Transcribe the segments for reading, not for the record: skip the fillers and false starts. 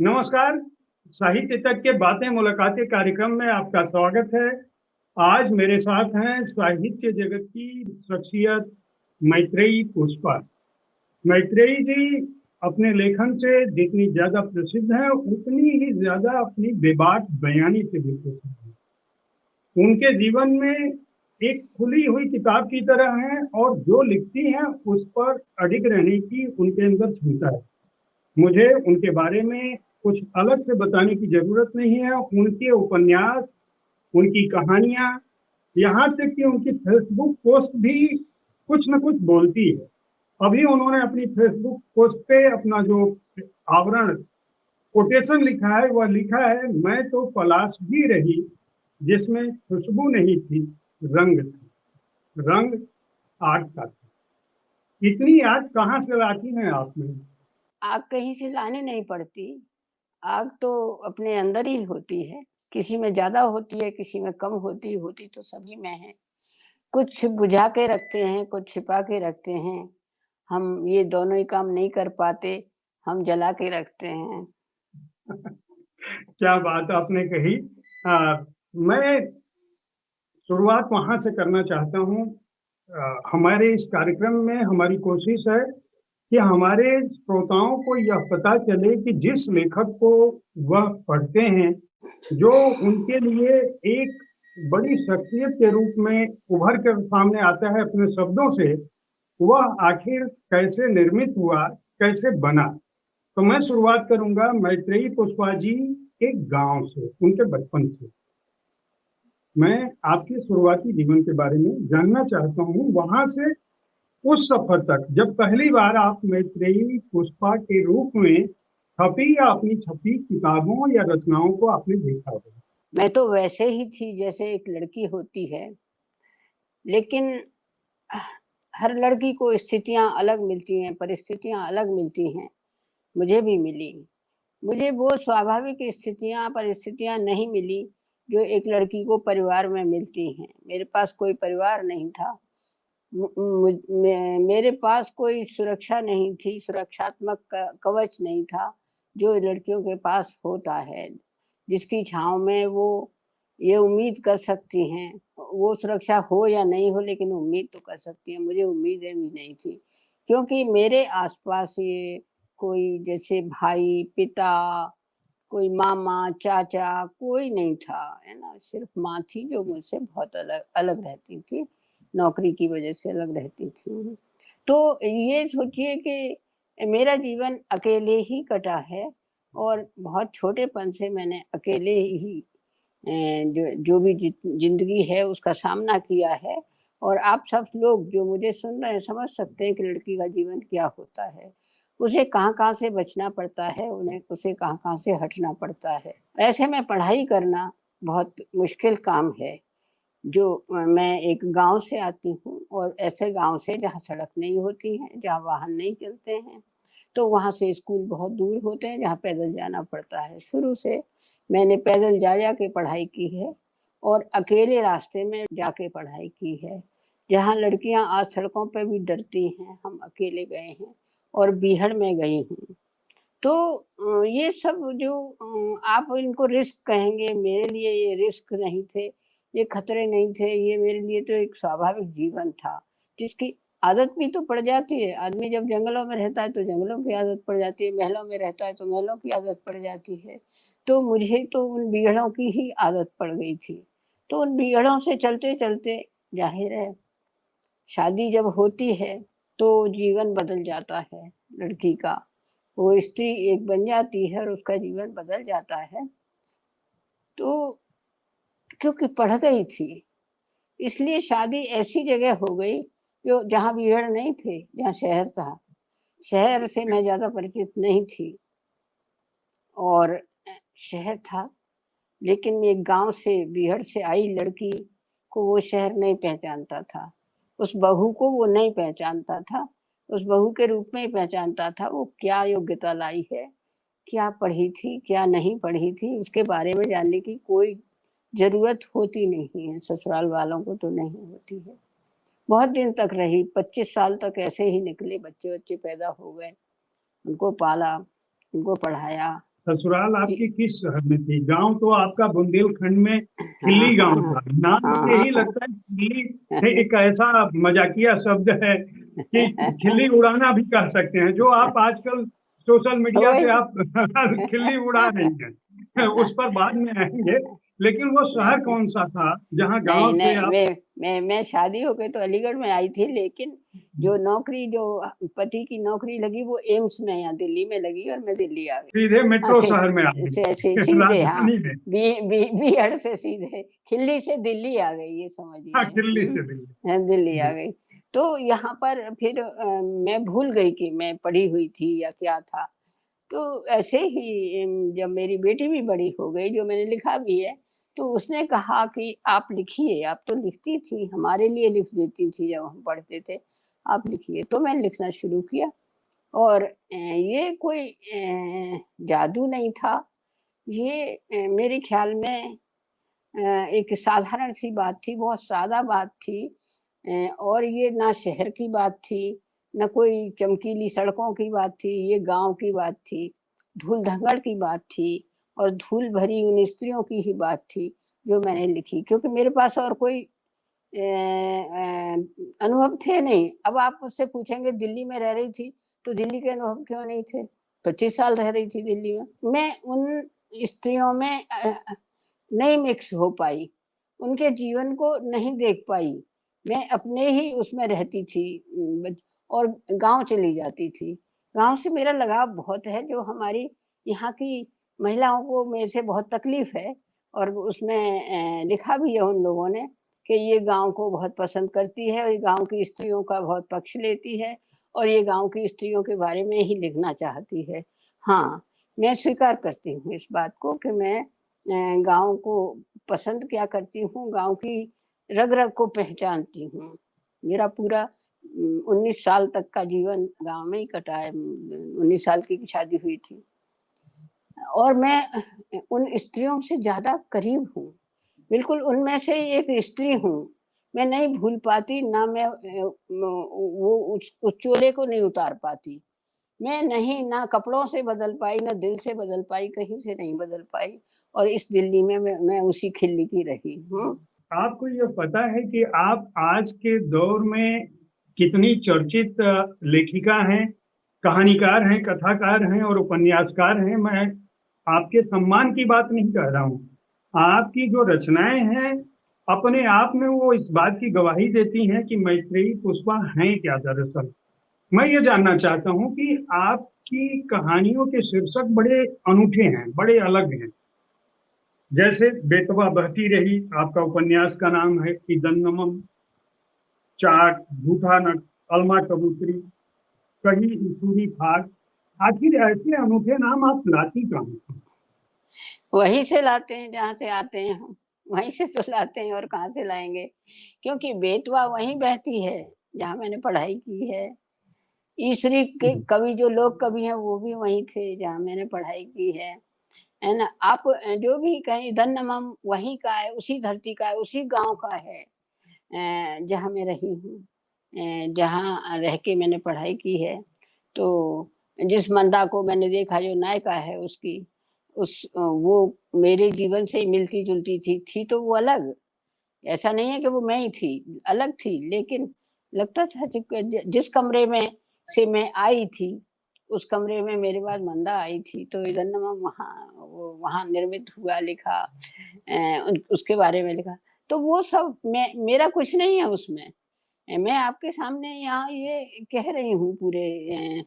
नमस्कार, साहित्य तक के बातें मुलाकातें कार्यक्रम में आपका स्वागत है। आज मेरे साथ हैं साहित्य जगत की शख्सियत मैत्रेयी पुष्पा। मैत्रेयी जी अपने लेखन से जितनी ज़्यादा प्रसिद्ध हैं, उतनी ही ज़्यादा अपनी बेबाक बयानी से भी प्रसिद्ध हैं। उनके जीवन में एक खुली हुई किताब की तरह है और जो लिखती हैं उस पर अडिग रहने की उनके अंदर क्षमता है। मुझे उनके बारे में कुछ अलग से बताने की ज़रूरत नहीं है। उनके उपन्यास, उनकी कहानियाँ, यहाँ तक कि उनकी फेसबुक पोस्ट भी कुछ न कुछ बोलती है। अभी उन्होंने अपनी फेसबुक पोस्ट पे अपना जो आवरण कोटेशन लिखा है, वह लिखा है, मैं तो पलाश भी रही जिसमें खुशबू नहीं थी, रंग था। रंग आग का था। इतनी आग कहाँ से लाती हैं आप में? आग कहीं से लाने नहीं पड़ती। आग तो अपने अंदर ही होती है। किसी में ज़्यादा होती है, किसी में कम होती होती तो सभी में है। कुछ बुझा के रखते हैं, कुछ छिपा के रखते हैं। हम ये दोनों ही काम नहीं कर पाते, हम जला के रखते हैं। क्या बात आपने कही। मैं शुरुआत वहाँ से करना चाहता हूँ। हमारे इस कार्यक्रम में हमारी कोशिश है कि हमारे श्रोताओं को यह पता चले कि जिस लेखक को वह पढ़ते हैं, जो उनके लिए एक बड़ी शख्सियत के रूप में उभर कर सामने आता है अपने शब्दों से, वह आखिर कैसे निर्मित हुआ, कैसे बना। तो मैं शुरुआत करूँगा मैत्रेयी पुष्पा जी के गाँव से, उनके बचपन से। मैं आपके शुरुआती जीवन के बारे में जानना चाहता हूँ, वहाँ से उस सफ़र तक जब पहली बार आप मैत्रेयी पुष्पा के रूप में छपी या अपनी छपी किताबों या रचनाओं को आपने देखा हो। मैं तो वैसे ही थी जैसे एक लड़की होती है, लेकिन हर लड़की को स्थितियाँ अलग मिलती हैं, परिस्थितियाँ अलग मिलती हैं। मुझे भी मिली। मुझे वो स्वाभाविक स्थितियाँ, परिस्थितियाँ नहीं मिली, जो एक लड़की को परिवार में मिलती हैं। मेरे पास कोई परिवार नहीं था। मु मुझ मेरे पास कोई सुरक्षा नहीं थी, सुरक्षात्मक क कवच नहीं था, जो लड़कियों के पास होता है। जिसकी छाँव में वो ये उम्मीद कर सकती हैं, वो सुरक्षा हो या नहीं हो लेकिन उम्मीद तो कर सकती हैं। मुझे उम्मीदें भी नहीं थी, क्योंकि मेरे आस-पास ये कोई जैसे भाई, पिता, कोई मामा, चाचा कोई नहीं था, है ना? सिर्फ़ माँ थी जो मुझसे बहुत अलग अलग रहती थी, नौकरी की वज़ह से अलग रहती थी। तो ये सोचिए कि मेरा जीवन अकेले ही कटा है और बहुत छोटेपन से मैंने अकेले ही जो जो भी ज़िंदगी है उसका सामना किया है और आप सब लोग जो मुझे सुन रहे हैं समझ सकते हैं कि लड़की का जीवन क्या होता है। उसे कहाँ-कहाँ से बचना पड़ता है, उन्हें उसे कहाँ-कहाँ से हटना पड़ता है। ऐसे में पढ़ाई करना बहुत मुश्किल काम है। जो मैं एक गाँव से आती हूँ और ऐसे गाँव से जहाँ सड़क नहीं होती है, जहाँ वाहन नहीं चलते हैं, तो वहाँ से स्कूल बहुत दूर होते हैं, जहाँ पैदल जाना पड़ता है। शुरू से मैंने पैदल जा-जा के पढ़ाई की है और अकेले रास्ते में जाके पढ़ाई की है। जहाँ लड़कियाँ आज सड़कों पे भी डरती हैं, हम अकेले गए हैं और बीहड़ में गई हूँ। तो ये सब जो आप इनको रिस्क कहेंगे, मेरे लिए ये रिस्क नहीं थे, ये खतरे नहीं थे, ये मेरे लिए तो एक स्वाभाविक जीवन था, जिसकी आदत भी तो पड़ जाती है। आदमी जब जंगलों में रहता है, तो जंगलों की आदत पड़ जाती है, महलों में रहता है, तो महलों की आदत पड़ जाती है। तो मुझे तो उन बीहड़ों की ही आदत पड़ गई थी। तो उन बीहड़ों से चलते-चलते ज़ाहिर है, शादी जब होती है, तो जीवन बदल जाता है लड़की का। वो स्त्री एक बन जाती है और उसका जीवन बदल जाता है। तो क्योंकि पढ़ गई थी, इसलिए शादी ऐसी जगह हो गई जो जहाँ भीड़ नहीं थी, जहाँ शहर था। शहर से मैं ज़्यादा परिचित नहीं थी और शहर था, लेकिन एक गाँव से बीहड़ से आई लड़की को वो शहर नहीं पहचानता था। उस बहू को वो नहीं पहचानता था। उस बहू के रूप में ही पहचानता था, वो क्या योग्यता लाई है, क्या पढ़ी थी, क्या नहीं पढ़ी थी, उसके बारे में जानने की कोई ज़रूरत होती नहीं है, ससुराल वालों को तो नहीं होती है। बहुत दिन तक रही, 25 साल तक ऐसे ही निकले, बच्चे-वच्चे पैदा हो गए, उनको पाला, उनको पढ़ाया, ससुराल जी। आपकी किस शहर में थी? गांव तो आपका बुंदेलखंड में खिल्ली गांव था। नाम से ही लगता है खिल्ली एक ऐसा मजाकिया शब्द है कि खिल्ली उड़ाना भी कह सकते हैं, जो आप आजकल सोशल मीडिया पे वही। आप खिल्ली उड़ा रही हैं। उस पर बाद में आएंगे। लेकिन वो शहर नहीं, कौन सा था जहाँ नहीं, गांव से नहीं, आप? मैं शादी हो के तो अलीगढ़ में आई थी, लेकिन जो नौकरी जो पति की नौकरी लगी वो एम्स में यहाँ दिल्ली में लगी और मैं दिल्ली आ गई। सीधे हाँ, मेट्रो शहर में आ गए सीधे, हाँ, राजधानी में। बीहड़ से सीधे खिल्ली से दिल्ली आ गई, ये हाँ, समझिए। खिल्ली से दिल्ली। दिल्ली आ जी। गई। तो यहाँ पर फिर मैं भूल गई कि मैं पढ़ी हुई थी या क्या था। तो ऐसे ही जब मेरी बेटी भी बड़ी हो गई, जो मैंने लिखा भी है, तो उसने कहा कि आप लिखिए, आप तो लिखती थी, हमारे लिए लिख देती थी जब हम पढ़ते थे, आप लिखिए। तो मैंने लिखना शुरू किया और ये कोई जादू नहीं था, ये मेरे ख्याल में एक साधारण सी बात थी, बहुत सादा बात थी। और ये ना शहर की बात थी, ना कोई चमकीली सड़कों की बात थी, ये गाँव की बात थी, धूल-धकड़ की बात थी और धूल भरी उन स्त्रियों की ही बात थी, जो मैंने लिखी। क्योंकि मेरे पास और कोई अनुभव थे नहीं। अब आप मुझसे पूछेंगे दिल्ली में रह रही थी, तो दिल्ली के अनुभव क्यों नहीं थे? 25 साल रह रही थी दिल्ली में। मैं उन स्त्रियों में नहीं मिक्स हो पाई, उनके जीवन को नहीं देख पाई। मैं अपने ही उसमें रहती थी बच और गाँव चली जाती थी। गाँव से मेरा लगाव बहुत है, जो हमारी यहाँ की महिलाओं को मेरे से बहुत तकलीफ़ है और उसमें लिखा भी है उन लोगों ने कि ये गाँव को बहुत पसंद करती है और ये गाँव की स्त्रियों का बहुत पक्ष लेती है और ये गाँव की स्त्रियों के बारे में ही लिखना चाहती है। हाँ, मैं स्वीकार करती हूँ इस बात को कि मैं गाँव को पसंद क्या करती हूँ, गाँव की रग-रग को पहचानती हूँ। मेरा पूरा 19 साल तक का जीवन गाँव में ही कटा है। 19 साल की शादी हुई थी और मैं उन स्त्रियों से ज़्यादा करीब हूँ। बिल्कुल उनमें से ही एक स्त्री हूँ। मैं नहीं भूल पाती, ना मैं वो उस चोले को नहीं उतार पाती। मैं नहीं, ना कपड़ों से बदल पाई, ना दिल से बदल पाई, कहीं से नहीं बदल पाई और इस दिल्ली में मैं उसी खिल्ली की रही हूँ। आपको ये पता है कि आप आज के दौर में कितनी चर्चित लेखिका हैं, कहानीकार हैं, कथाकार हैं और उपन्यासकार हैं? मैं आपके सम्मान की बात नहीं कह रहा हूँ। आपकी जो रचनाएं हैं, अपने आप में वो इस बात की गवाही देती हैं कि मैत्रेयी पुष्पा हैं क्या दरअसल। मैं ये जानना चाहता हूँ कि आपकी कहानियों के शीर्षक बड़े अनूठे हैं, बड़े अलग हैं। जैसे बेतवा बहती रही, आपका उपन्यास का नाम है इदन्नमम, चाट, झूठा नट, अलमा कबूतरी, कही इसूरी फाग। आखिर ऐसे अनूठे नाम आप लाती कहाँ हैं? वहीं से लाते हैं जहाँ से आते हैं हम, वहीं से तो लाते हैं और कहाँ से लाएँगे? क्योंकि बेतवा वहीं बहती है, जहाँ मैंने पढ़ाई की है। ईसरी के जी। कवि जो लोक कवि हैं वो भी वहीं थे जहाँ मैंने पढ़ाई की है ना? आप जो भी कहें धन्यमम वहीं का है, उसी धरती का है, उसी गाँव का है जहाँ मैं रही हूँ। जहाँ रह के मैंने पढ़ाई की है। तो जिस मंदा को मैंने देखा जो नायिका है उसकी, वो मेरे जीवन से मिलती-जुलती थी तो वो अलग। ऐसा नहीं है कि वो मैं ही थी, अलग थी, लेकिन लगता था जिस कमरे में से मैं आई थी, उस कमरे में मेरे बाद मंदा आई थी, तो इदन्नमा वहाँ निर्मित हुआ, लिखा उन उसके बारे में लिखा। तो वो सब मेरा कुछ नहीं है उसमें। मैं आपके सामने यहाँ ये कह रही हूँ पूरे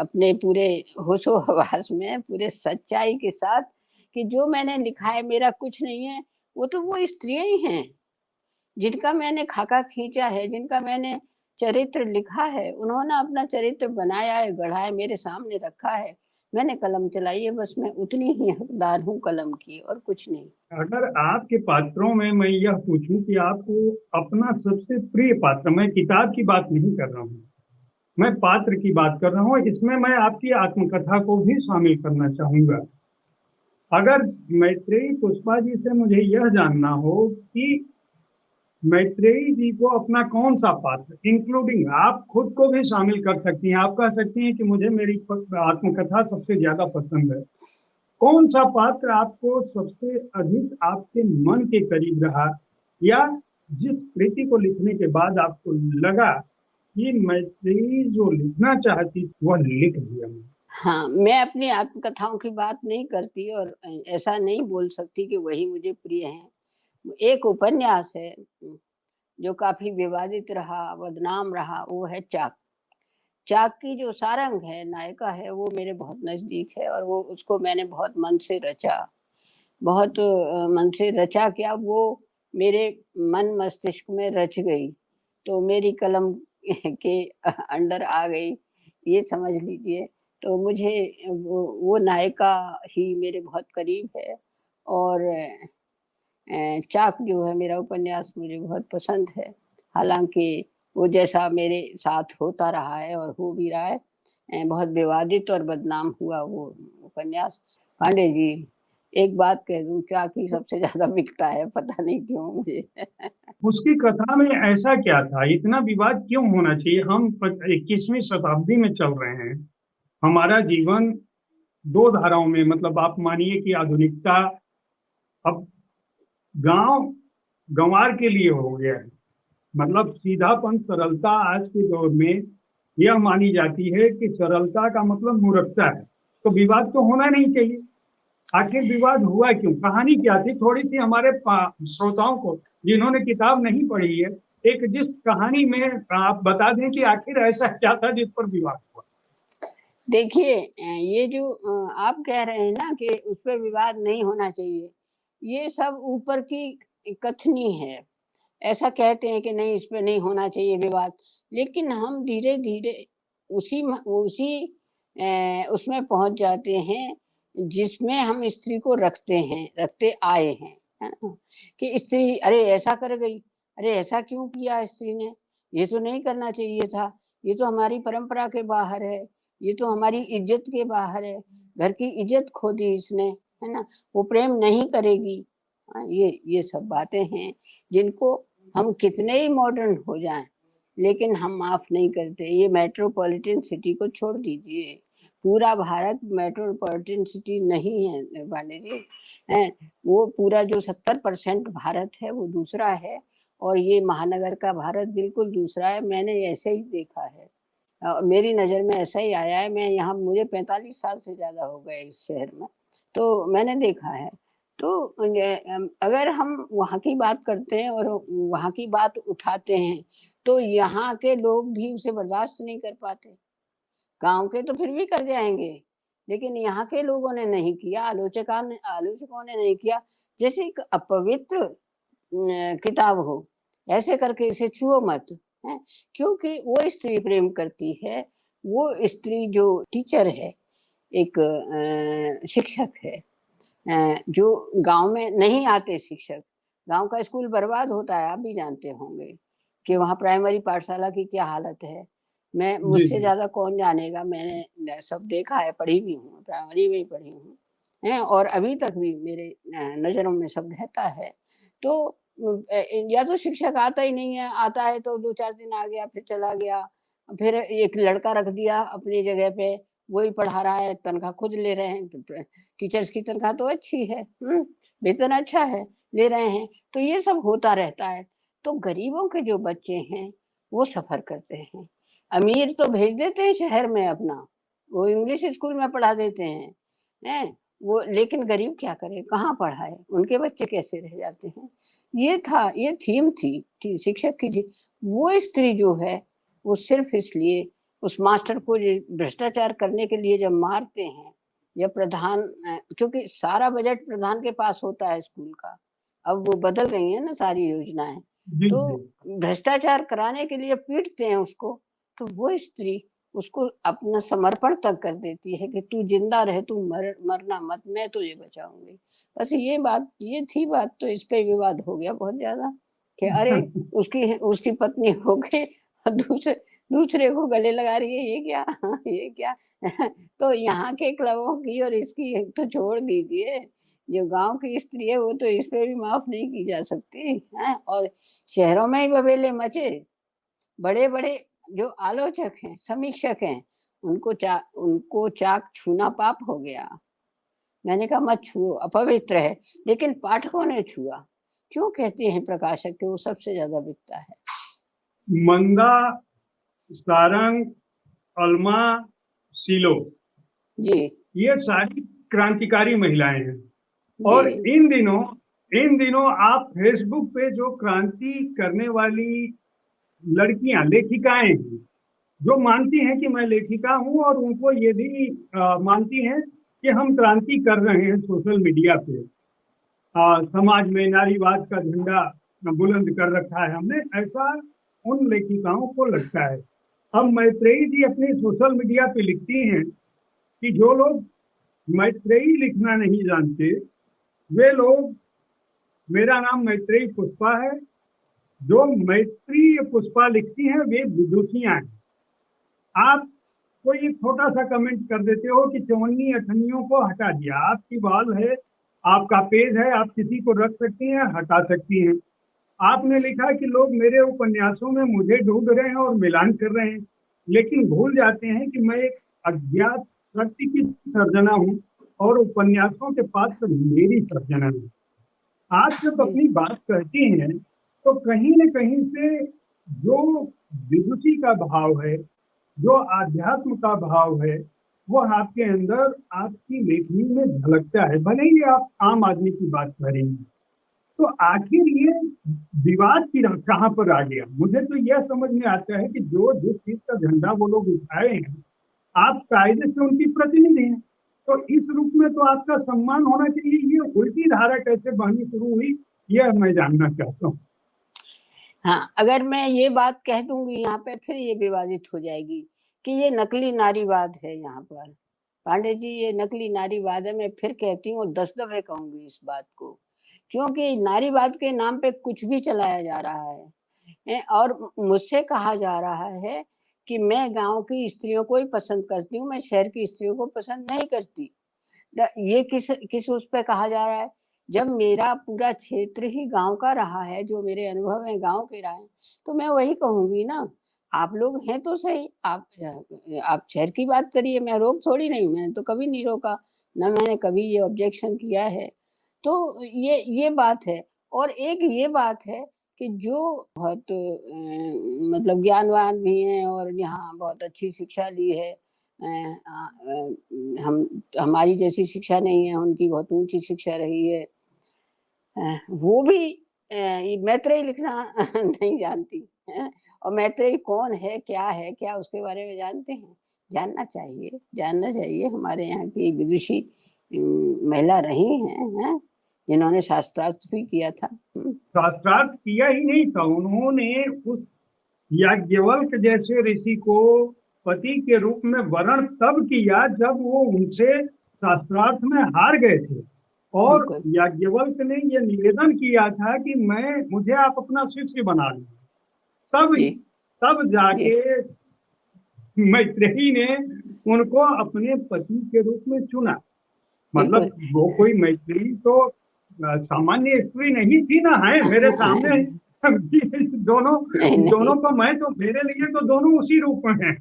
अपने पूरे होशो-हवास में, पूरे सच्चाई के साथ कि जो मैंने लिखा है मेरा कुछ नहीं है, वो स्त्रियाँ ही हैं, जिनका मैंने खाका खींचा है, जिनका मैंने चरित्र लिखा है, उन्होंने अपना चरित्र बनाया है, गढ़ा है, मेरे सामने रखा है। मैंने कलम चलाई है, बस मैं उतनी ही हकदार हूँ कलम की और कुछ नहीं। अगर आपके पात्रों में मैं यह पूछूं कि आपको अपना सबसे प्रिय पात्र, मैं किताब की बात नहीं कर रहा हूँ, मैं पात्र की बात कर रहा हूँ, इसमें मैं आपकी आत्मकथा को भी शामिल करना चाहूंगा। अगर मैत्रेयी पुष्पा जी से मुझे यह जानना हो कि मैत्रेयी जी को अपना कौन सा पात्र, इंक्लूडिंग आप खुद को भी शामिल कर सकती हैं, आप कह सकती हैं कि मुझे मेरी आत्मकथा सबसे ज्यादा पसंद है, कौन सा पात्र आपको सबसे अधिक आपके मन के करीब रहा, या जिस कृति को लिखने के बाद आपको लगा कि मैत्री जो लिखना चाहती वह लिख दिया मैंने? हाँ, मैं अपनी आत्मकथाओं की बात नहीं करती और ऐसा नहीं बोल सकती कि वही मुझे प्रिय हैं। एक उपन्यास है जो काफ़ी विवादित रहा, बदनाम रहा, वो है चाक। चाक की जो सारंग है, नायिका है, वो मेरे बहुत नज़दीक है और वो उसको मैंने बहुत मन से रचा। बहुत मन से रचा क्या, वो मेरे मन मस्तिष्क में रच गई, तो मेरी कलम के अंडर आ गई, ये समझ लीजिए। तो मुझे वो नायिका ही मेरे बहुत करीब है और चाक जो है मेरा उपन्यास मुझे बहुत पसंद है। हालाँकि वो जैसा मेरे साथ होता रहा है और हो भी रहा है, बहुत विवादित और बदनाम हुआ वो उपन्यास। पांडे जी, एक बात कह दूँ, चाक ही सबसे ज़्यादा बिकता है, पता नहीं क्यों मुझे। उसकी कथा में ऐसा क्या था, इतना विवाद क्यों होना चाहिए? हम 21वीं शताब्दी में चल रहे हैं, हमारा जीवन दो धाराओं में, मतलब आप मानिए कि आधुनिकता अब गांव गंवार के लिए हो गया है। मतलब सीधापन, सरलता आज के दौर में यह मानी जाती है कि सरलता का मतलब मूर्खता है, तो विवाद तो होना नहीं चाहिए। आखिर विवाद हुआ क्यों, कहानी क्या थी? थोड़ी सी हमारे श्रोताओं को, जिन्होंने किताब नहीं पढ़ी है, एक जिस कहानी में आप बता दें कि आखिर ऐसा क्या था जिस पर विवाद हुआ। देखिए ये जो आप कह रहे हैं ना कि उस पे विवाद नहीं होना चाहिए, ये सब ऊपर की कथनी है। ऐसा कहते हैं कि नहीं, इस पे नहीं होना चाहिए विवाद, लेकिन हम धीरे-धीरे उसी उसमें पहुँच जाते हैं जिसमें हम स्त्री को रखते आए हैं, है ना? कि स्त्री अरे ऐसा कर गई, अरे ऐसा क्यों किया स्त्री ने? ये तो नहीं करना चाहिए था, ये तो हमारी परंपरा के बाहर है, ये तो हमारी इज़्ज़त के बाहर है, घर की इज़्ज़त खो दी इसने, है ना? वो प्रेम नहीं करेगी। ये सब बातें हैं जिनको हम कितने ही मॉडर्न हो जाएँ, लेकिन हम माफ़ नहीं करते। ये मेट्रोपॉलिटन सिटी को छोड़ दीजिए, पूरा भारत मेट्रोपॉलिटन सिटी नहीं है पांडे जी, हैं? वो पूरा जो 70% भारत है, वो दूसरा है और ये महानगर का भारत बिल्कुल दूसरा है। मैंने ऐसे ही देखा है। मेरी नज़र में ऐसा ही आया है, मैं यहाँ मुझे 45 साल से ज़्यादा हो गए इस शहर में, तो मैंने देखा है। तो अगर हम वहाँ की बात करते हैं और वहाँ की बात उठाते हैं, तो यहाँ के लोग भी उसे बर्दाश्त नहीं कर पाते। गाँव के तो फिर भी कर जाएँगे, लेकिन यहाँ के लोगों ने नहीं किया, आलोचकों ने नहीं किया। जैसे एक अपवित्र किताब हो, ऐसे करके इसे छुओ मत, हैं? क्योंकि वो स्त्री प्रेम करती है, वो स्त्री जो टीचर है, एक शिक्षक है, जो गाँव में नहीं आते शिक्षक, गाँव का स्कूल बर्बाद होता है, आप भी जानते होंगे कि वहाँ प्राइमरी पाठशाला की क्या हालत है। मैं जी मुझसे जी। ज़्यादा कौन जानेगा, मैंने सब देखा है, पढ़ी भी हूँ, प्राइमरी में ही पढ़ी हूँ, हैं? और अभी तक भी मेरे नज़रों में सब रहता है। तो या तो शिक्षक आता ही नहीं है, आता है तो 2-4 दिन आ गया, फिर चला गया, फिर एक लड़का रख दिया अपनी जगह पे, वही पढ़ा रहा है, तनख्वाह खुद ले रहे हैं, तो टीचर्स की तनख्वाह तो अच्छी है, वेतन अच्छा है, ले रहे हैं, तो ये सब होता रहता है। तो गरीबों के जो बच्चे हैं, वो सफ़र करते हैं। अमीर तो भेज देते हैं शहर में अपना, वो इंग्लिश स्कूल में पढ़ा देते हैं, हैं? वो लेकिन गरीब क्या करे, कहाँ पढ़ाए? उनके बच्चे कैसे रह जाते हैं? ये थीम थी शिक्षक की थी। वो स्त्री जो है, वो सिर्फ़ इसलिए उस मास्टर को ये भ्रष्टाचार करने के लिए जब मारते हैं या प्रधान क्योंकि सारा बजट प्रधान के पास होता है स्कूल का। अब वो बदल गई हैं ना सारी योजनाएँ। जी तो जी। भ्रष्टाचार कराने के लिए पीटते हैं उसको, तो वो स्त्री उसको अपना समर्पण तक कर देती है कि तू ज़िंदा रह, तू मरना मत, मैं तुझे बचाऊँगी। बस ये थी बात, तो इस पे विवाद हो गया बहुत ज़्यादा कि अरे! उसकी उसकी पत्नी हो के और दूसरे को गले लगा रही है, ये क्या? ये क्या? तो यहाँ के क्लबों की और इसकी तो छोड़ दीजिए, जो गाँव की स्त्री है वो तो इस पे भी माफ़ नहीं की जा सकती, हैं? और शहरों में ही बबेले मचे, बड़े-बड़े जो आलोचक हैं, समीक्षक हैं, उनको चाक छूना पाप हो गया। मैंने कहा मत छुओ, अपवित्र है, लेकिन पाठकों ने छुआ। क्यों कहते हैं प्रकाशक कि वो सबसे ज्यादा बिकता है? मंदा, सारंग, अल्मा, शीलो, जी ये सारी क्रांतिकारी महिलाएं हैं। और जी इन दिनों आप फेसबुक पे जो क्रांति करने वाली लड़कियां, लेखिकाएं हैं, जो मानती हैं कि मैं लेखिका हूं, और उनको ये भी मानती हैं कि हम क्रांति कर रहे हैं सोशल मीडिया पे, समाज में नारीवाद का झंडा बुलंद कर रखा है हमने, ऐसा उन लेखिकाओं को लगता है। अब मैत्रेयी जी अपने सोशल मीडिया पे लिखती हैं कि जो लोग मैत्रेयी लिखना नहीं जानते, वे लोग, मेरा नाम मैत्रेयी पुष्पा है, जो मैत्रेयी पुष्पा लिखती हैं वे विदुषियां हैं। आप कोई छोटा सा कमेंट कर देते हो कि चौन्नी अठन्नियों को हटा दिया, आपकी बाल है, आपका पेज है, आप किसी को रख सकती हैं, हटा सकती हैं। आपने लिखा कि लोग मेरे उपन्यासों में मुझे ढूंढ रहे हैं और मिलान कर रहे हैं, लेकिन भूल जाते हैं कि मैं एक अज्ञात शक्ति की सर्जना हूं और उपन्यासों के पात्र मेरी सर्जना है। आप जब जी अपनी बात कहती हैं तो कहीं न कहीं से जो विदुषी का भाव है, जो आध्यात्म का भाव है, वो आपके अंदर, आपकी लेखनी में झलकता है। भले ही आप आम आदमी की बात करेंगे, तो आखिर ये विवाद की कहाँ पर आ गया? मुझे तो यह समझ में आता है कि जो जिस चीज का झंडा वो लोग उठाए हैं, आप कायदे से उनकी प्रतिनिधि हैं, तो इस रूप में तो आपका सम्मान होना चाहिए। ये उल्टी धारा कैसे बहनी शुरू हुई, यह मैं जानना चाहता हूँ। हाँ, अगर मैं ये बात कह दूंगी यहाँ पे, फिर ये विवादित हो जाएगी कि ये नकली नारीवाद है यहाँ पर। पांडे जी, ये नकली नारीवाद है। मैं फिर कहती हूँ और 10 दफे कहूंगी इस बात को, क्योंकि नारीवाद के नाम पे कुछ भी चलाया जा रहा है। और मुझसे कहा जा रहा है कि मैं गांव की स्त्रियों को ही पसंद करती हूँ, मैं शहर की स्त्रियों को पसंद नहीं करती। ये किस किस उस पे कहा जा रहा है? जब मेरा पूरा क्षेत्र ही गांव का रहा है, जो मेरे अनुभव हैं गांव के रहे हैं, तो मैं वही कहूंगी ना। आप लोग हैं तो सही, आप शहर की बात करिए, मैं रोक थोड़ी नहीं, मैंने तो कभी नहीं रोका, ना मैंने कभी ये ऑब्जेक्शन किया है। तो ये बात है। और एक ये बात है कि जो बहुत मतलब ज्ञानवान भी हैं और यहाँ बहुत अच्छी शिक्षा ली है, हम हमारी जैसी शिक्षा नहीं है, उनकी बहुत ऊंची शिक्षा रही है, वो भी ये मैत्रेयी लिखना नहीं जानती हैं। और मैत्रेयी कौन है, क्या उसके बारे में जानते हैं? जानना चाहिए। हमारे यहाँ की विदुषी महिला रही हैं, जिन्होंने शास्त्रार्थ भी किया था। शास्त्रार्थ किया ही नहीं था, उन्होंने उस याज्ञवल्क जैसे ऋषि को पति के रूप में वर्ण तब किया जब वो उनसे शास्त्रार्थ में हार गए थे, और बिल्कुल। याज्ञवल्क ने यह निवेदन किया था कि मुझे आप अपना शिष्य बना लीजिए। तब जी तब जी जाके मैत्रेयी ने उनको अपने पति के रूप में चुना। बिल्कुल। मतलब वो कोई मैत्रेयी तो सामान्य स्त्री नहीं थी ना, है मेरे सामने दोनों नहीं नहीं, दोनों को, मैं तो, मेरे लिए तो दोनों उसी रूप में हैं।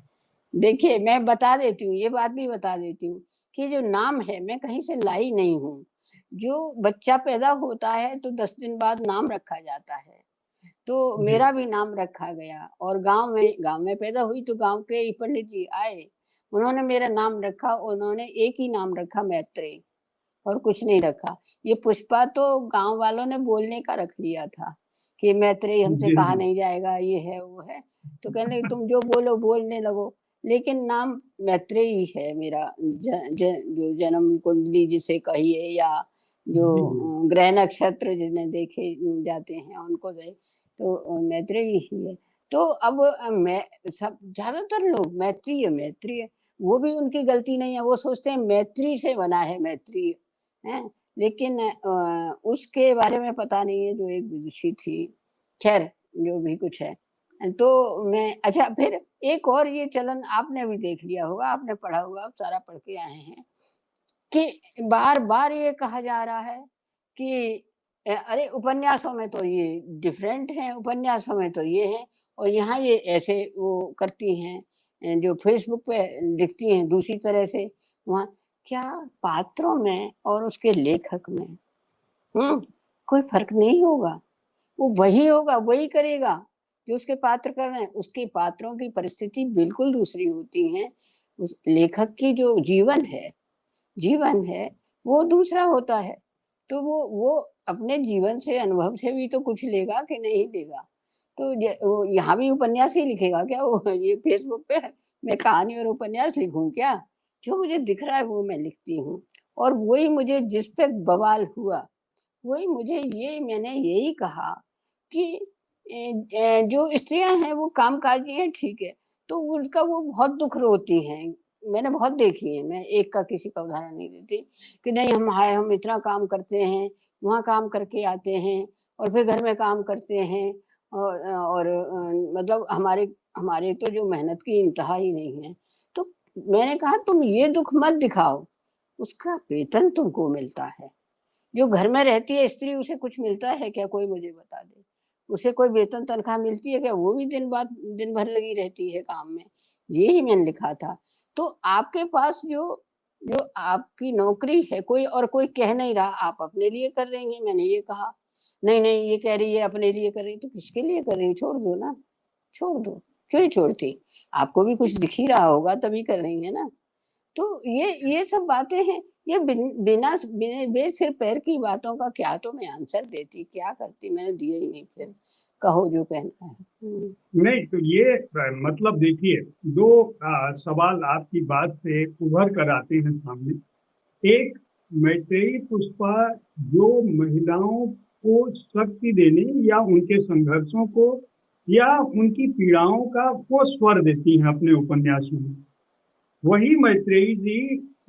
देखिए मैं बता देती हूँ, ये बात भी बता देती हूँ कि जो नाम है मैं कहीं से लाई नहीं हूँ। जो बच्चा पैदा होता है तो 10 दिन बाद नाम रखा जाता है। तो जी मेरा भी नाम रखा गया, और गाँव में पैदा हुई तो गाँव के ही पंडित जी आए, उन्होंने मेरा नाम रखा, उन्होंने एक ही नाम रखा, मैत्रेयी, और कुछ नहीं रखा। ये पुष्पा तो गाँव वालों ने बोलने का रख लिया था कि मैत्रेयी हमसे जी कहा जी। नहीं जाएगा, ये है, वो है। तो कहने लगे तुम जो बोलो बोलने लगो, लेकिन नाम मैत्रेयी है मेरा। जो जन्म कुंडली जिसे कहिए, या जो जी जी। ग्रह नक्षत्र जिन्हें देखे जाते हैं उनको तो मैत्रेयी ही है। तो अब मैं सब ज्यादातर लोग मैत्रेयी, वो भी उनकी गलती नहीं है, वो सोचते हैं मैत्री से बना है मैत्रेयी, हैं? लेकिन उसके बारे में पता नहीं है, जो एक विदुषी थी। ख़ैर, जो भी कुछ है। तो मैं अच्छा, फिर एक और ये चलन आपने भी देख लिया होगा, आपने पढ़ा होगा, आप सारा पढ़ के आए हैं, कि बार-बार ये कहा जा रहा है कि अरे उपन्यासों में तो ये डिफरेंट हैं, उपन्यासों में तो ये है, और यहाँ ये ऐसे वो करती हैं, जो फ़ेसबुक पे लिखती हैं दूसरी तरह से वहाँ। क्या पात्रों में और उसके लेखक में कोई फर्क नहीं होगा। वो वही होगा, वही करेगा जो उसके पात्र कर रहे हैं। उसके पात्रों की परिस्थिति बिल्कुल दूसरी होती है। उस लेखक की जो जीवन है वो दूसरा होता है। तो वो अपने जीवन से, अनुभव से भी तो कुछ लेगा कि नहीं लेगा। तो वो यहाँ भी उपन्यास ही लिखेगा क्या? वो ये फेसबुक पे मैं कहानी और उपन्यास लिखूं क्या? जो मुझे दिख रहा है वो मैं लिखती हूँ। और वही मुझे जिस पे बवाल हुआ, वही मुझे मैंने यही कहा कि जो स्त्रियां हैं वो कामकाजी हैं, ठीक है, तो उनका वो बहुत दुख रोती हैं। मैंने बहुत देखी है, मैं एक का किसी का उदाहरण नहीं देती कि नहीं हम इतना काम करते हैं, वहाँ काम करके आते हैं और फिर घर में काम करते हैं और मतलब हमारे हमारे तो जो मेहनत की इंतहा ही नहीं है। तो मैंने कहा तुम ये दुख मत दिखाओ, उसका वेतन तुमको मिलता है। जो घर में रहती है स्त्री, उसे कुछ मिलता है क्या? कोई मुझे बता दे। उसे कोई वेतन तनख्वाह मिलती है क्या? वो भी दिन भर लगी रहती है काम में। ये ही मैंने लिखा था। तो आपके पास जो जो आपकी नौकरी है, कोई कह नहीं रहा आप अपने लिए कर रही हैं, मैंने ये कहा। नहीं नहीं, ये कह रही है अपने लिए कर रही है, तो किसके लिए कर रही है? छोड़ दो ना, छोड़ दो। क्यों नहीं छोड़ती? आपको भी कुछ दिख ही रहा होगा तभी कर रही है ना। तो ये सब बातें हैं। ये बिना बे सिर पैर की बातों का क्या तो मैं आंसर देती, क्या करती? मैंने दिया ही नहीं। फिर कहो जो कहना है। नहीं तो ये मतलब देखिए, दो सवाल आपकी बात से उभर कर आते हैं सामने। एक, मैत्रेयी पुष्पा जो महिलाओं को शक्ति देने या उनके संघर्षों को या उनकी पीड़ाओं का वो स्वर देती हैं अपने उपन्यासों में। वही मैत्रेयी जी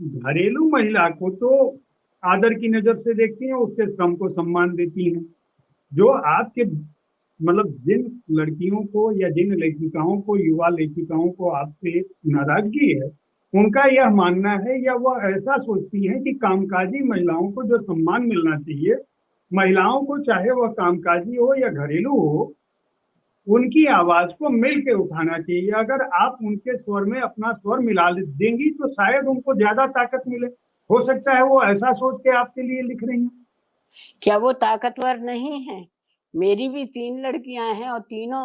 घरेलू महिला को तो आदर की नजर से देखती हैं, उसके श्रम को सम्मान देती हैं। जो आपके मतलब जिन लड़कियों को या जिन लेखिकाओं को, युवा लेखिकाओं को आपसे नाराजगी है, उनका यह मानना है या वह ऐसा सोचती हैं कि कामकाजी महिलाओं को जो सम्मान मिलना चाहिए, महिलाओं को चाहे वह कामकाजी हो या घरेलू हो, उनकी आवाज को मिल के उठाना चाहिए। अगर आप उनके स्वर में अपना स्वर मिला देंगी तो शायद उनको ज्यादा ताकत मिले। हो सकता है वो ऐसा सोच के आपके लिए लिख रही हैं। क्या वो ताकतवर नहीं है? मेरी भी 3 लड़कियां हैं और तीनों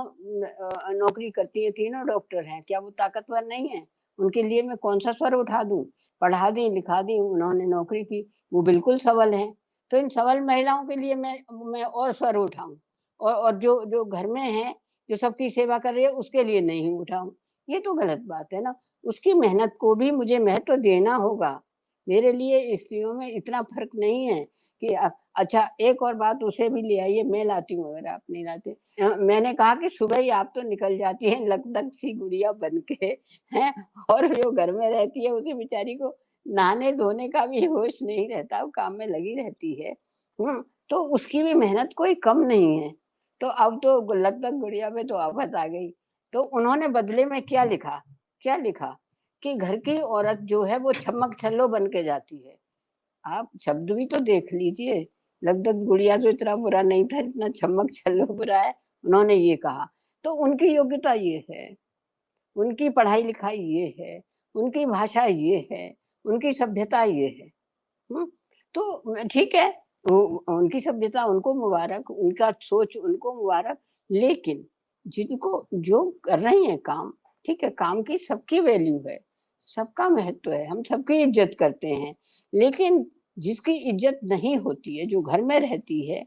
नौकरी करती है, तीनों डॉक्टर हैं। क्या वो ताकतवर नहीं है? उनके लिए मैं कौन सा स्वर उठा दूं? पढ़ा दी, लिखा दी, उन्होंने नौकरी की, वो बिल्कुल सबल हैं। तो इन सबल महिलाओं के लिए मैं और स्वर उठाऊं, और जो जो घर में है, जो सबकी सेवा कर रही है, उसके लिए नहीं उठाऊं? ये तो गलत बात है ना। उसकी मेहनत को भी मुझे महत्व देना होगा। मेरे लिए स्त्रियों में इतना फर्क नहीं है कि अच्छा, एक और बात उसे भी ले आइए, मैं लाती हूँ अगर आप नहीं लाते। मैंने कहा कि सुबह ही आप तो निकल जाती हैं लक-दक सी गुड़िया बन के, हैं? और जो घर में रहती है उसे बेचारी को नहाने-धोने का भी होश नहीं रहता, वो काम में लगी रहती है। तो उसकी भी मेहनत कोई कम नहीं है। तो अब तो लक-दक गुड़िया पे तो आफत आ गई। तो उन्होंने बदले में क्या लिखा? क्या लिखा? कि घर की औरत जो है वो छम्मक-छल्लो बन के जाती है। आप शब्द भी तो देख लीजिए। लगभग गुड़िया तो इतना बुरा नहीं था जितना छम्मक छल्लो बुरा है। उन्होंने ये कहा। तो उनकी योग्यता ये है, उनकी पढ़ाई लिखाई ये है, उनकी भाषा ये है, उनकी सभ्यता ये है। तो ठीक है, वो उनकी सभ्यता उनको मुबारक, उनका सोच उनको मुबारक। लेकिन जिनको जो कर रही हैं काम, ठीक है, काम की सबकी वैल्यू है, सबका महत्व है, हम सबकी इज्जत करते हैं। लेकिन जिसकी इज्जत नहीं होती है, जो घर में रहती है,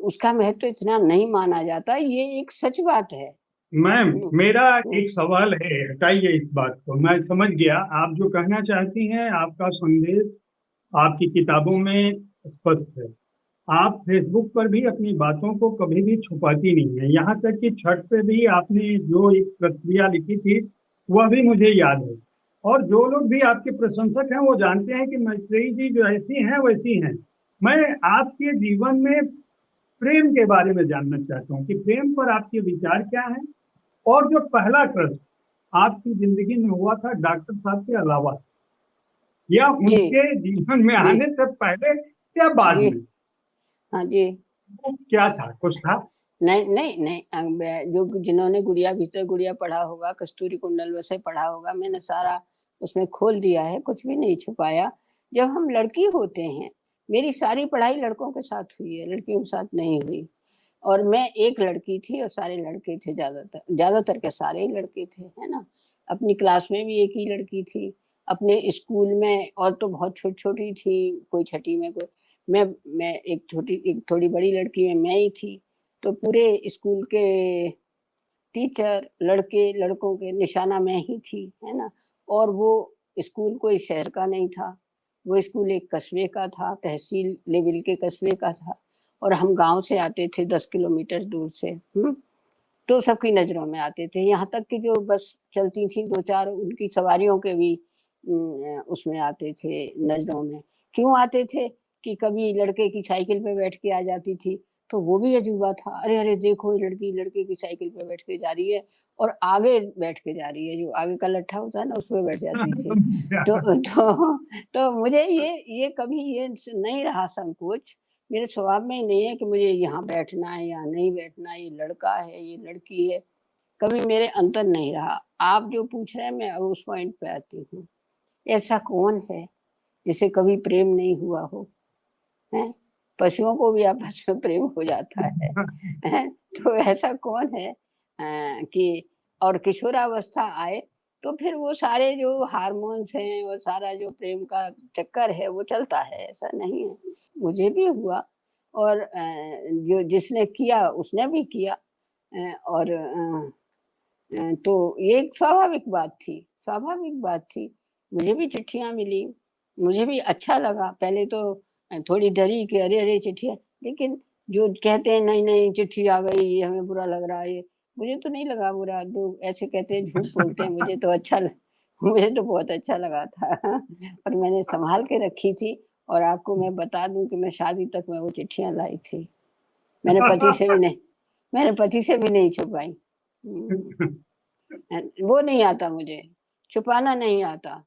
उसका महत्व इतना नहीं माना जाता, ये एक सच बात है। मैम, हुँ, मेरा हुँ। एक सवाल है, हटाइए इस बात को। मैं समझ गया आप जो कहना चाहती हैं, आपका संदेश आपकी किताबों में स्पष्ट है। आप फेसबुक पर भी अपनी बातों को कभी भी छुपाती नहीं है। यहाँ तक कि छठ पे भी आपने जो एक प्रतिक्रिया लिखी थी, वह भी मुझे याद है। और जो लोग भी आपके प्रशंसक हैं वो जानते हैं कि मैत्रेयी जी जो ऐसी हैं वैसी हैं। मैं आपके जीवन में प्रेम के बारे में जानना चाहता हूँ कि प्रेम पर आपके विचार क्या हैं, और जो पहला क्रश आपकी जिंदगी में हुआ था डॉक्टर साहब के अलावा, या जी, उनके जीवन में जी, आने से पहले या बाद जी। में, हाँ जी। वो क्या था, कुछ था? नहीं, नहीं, नहीं, जो जिन्होंने गुड़िया भीतर गुड़िया पढ़ा होगा, कस्तूरी कुंडल वैसे पढ़ा होगा, मैंने सारा उसमें खोल दिया है, कुछ भी नहीं छुपाया। जब हम लड़की होते हैं, मेरी सारी पढ़ाई लड़कों के साथ हुई है, लड़कियों के साथ नहीं हुई। और मैं एक लड़की थी और सारे लड़के थे, ज़्यादातर क्या सारे ही लड़के थे, है ना? अपनी क्लास में भी एक ही लड़की थी, अपने स्कूल में और तो बहुत छोटी-छोटी थी, कोई छठी में कोई मैं एक थोड़ी बड़ी लड़की में मैं ही थी। तो पूरे स्कूल के टीचर, लड़के, लड़कों के निशाना मैं ही थी, है ना? और वो स्कूल कोई शहर का नहीं था, वो स्कूल एक कस्बे का था, तहसील लेवल के कस्बे का था और हम गाँव से आते थे 10 किलोमीटर दूर से, हुँ? तो सबकी नज़रों में आते थे। यहाँ तक कि जो बस चलती थी 2-4 उनकी सवारियों के भी उसमें आते थे नज़रों में। क्यों आते थे? कि कभी लड़के की साइकिल पे बैठ के आ जाती थी, तो वो भी अजूबा था। अरे, अरे! देखो ये लड़की लड़के की साइकिल पे बैठ के जा रही है और आगे बैठ के जा रही है, जो आगे का लट्ठा होता है ना उसपे बैठ जाती थी। तो तो मुझे ये कभी ये नहीं रहा संकोच। मेरे स्वभाव में ही नहीं है कि मुझे यहाँ बैठना है, यहाँ नहीं बैठना, ये लड़का है, ये लड़की है, कभी मेरे अंतर नहीं रहा। आप जो पूछ रहे हैं मैं अब उस पॉइंट पे आती हूँ। ऐसा कौन है जिसे कभी प्रेम नहीं हुआ हो, हैं? पशुओं को भी आपस में प्रेम हो जाता है, हैं? तो ऐसा कौन है कि और किशोरावस्था आए तो फिर वो सारे जो हार्मोन्स हैं और सारा जो प्रेम का चक्कर है वो चलता है, ऐसा नहीं है। मुझे भी हुआ और जो जिसने किया उसने भी किया और तो ये एक स्वाभाविक बात थी। मुझे भी चिट्ठियाँ मिली, मुझे भी अच्छा लगा। पहले तो थोड़ी डरी कि अरे, अरे! चिट्ठियाँ लेकिन जो कहते हैं नहीं-नहीं चिट्ठी आ गई, ये हमें बुरा लग रहा है ये, मुझे तो नहीं लगा बुरा। लोग ऐसे कहते हैं, झूठ बोलते हैं, मुझे तो बहुत अच्छा लगा था और मैंने सँभाल के रखी थी और आपको मैं बता दूँ कि मैं शादी तक मैं वो चिट्ठियाँ लाई थी। मैंने पति से भी नहीं मैंने पति से भी नहीं छुपाई। हुँ। वो नहीं आता मुझे, छुपाना नहीं आता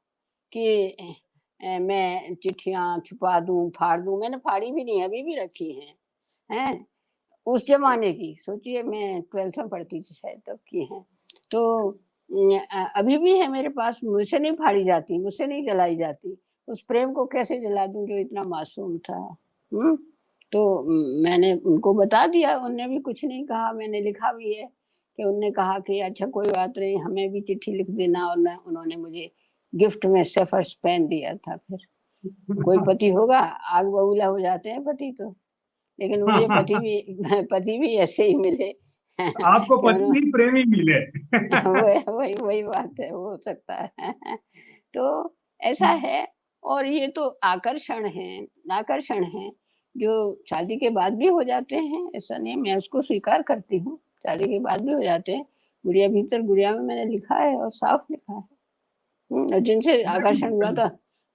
कि मैं चिट्ठियाँ छुपा दूँ, फाड़ दूँ, मैंने फाड़ी भी नहीं, अभी भी रखी हैं, हैं? उस ज़माने की, सोचिए मैं 12th में पढ़ती थी शायद तब की हैं। तो अभी भी है मेरे पास, मुझसे नहीं फाड़ी जाती, मुझसे नहीं जलाई जाती। उस प्रेम को कैसे जला दूँ जो इतना मासूम था, हुँ? तो मैंने उनको बता दिया, उन्होंने भी कुछ नहीं कहा, मैंने लिखा भी है कि उन्होंने कहा कि अच्छा कोई बात नहीं, हमें भी चिट्ठी लिख देना और मैं उन्होंने मुझे गिफ्ट में सेफर्स पेन दिया था फिर। कोई पति होगा, आग बबूला हो जाते हैं पति तो। लेकिन मुझे पति भी पति भी ऐसे ही मिले आपको कि पति उन्हों नहीं प्रेमी मिले। वही वही बात है, हो सकता है। तो ऐसा है और ये तो आकर्षण है, जो शादी के बाद भी हो जाते हैं, ऐसा नहीं मैं उसको स्वीकार करती हूँ, शादी के बाद भी हो जाते हैं। गुड़िया भीतर गुड़िया में मैंने लिखा है और साफ लिखा है। और जिनसे आकर्षण हुआ था,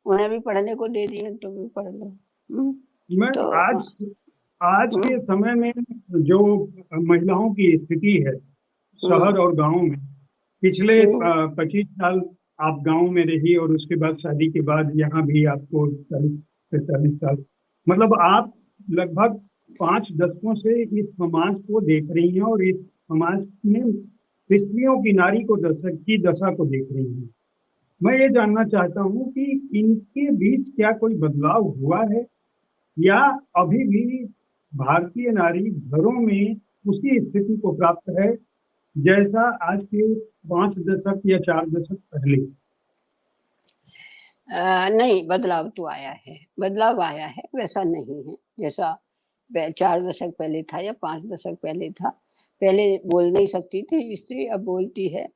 उन्हें भी पढ़ने को दे दिए, तुम भी पढ़ लो। हुँ, मैम, तो आज हुँ, के समय में जो महिलाओं की स्थिति है हुँ, शहर और गांव में, पिछले हुँ। 25 साल आप गांव में रही और उसके बाद शादी के बाद यहाँ भी आपको 40 से 40 साल, मतलब आप लगभग 5 दशकों से इस समाज को देख रही हैं और इस समाज में स्त्रियों की नारी को दशा को देख रही हैं। मैं ये जानना चाहता हूँ कि इनके बीच क्या कोई बदलाव हुआ है या अभी भी भारतीय नारी घरों में उसी स्थिति को प्राप्त है जैसा आज के 5 दशक या 4 दशक पहले। नहीं बदलाव आया है, वैसा नहीं है, जैसा 4 दशक पहले था या 5 दशक पहले था। पहले बोल नहीं सकती थी स्त्री, अब बोलती है।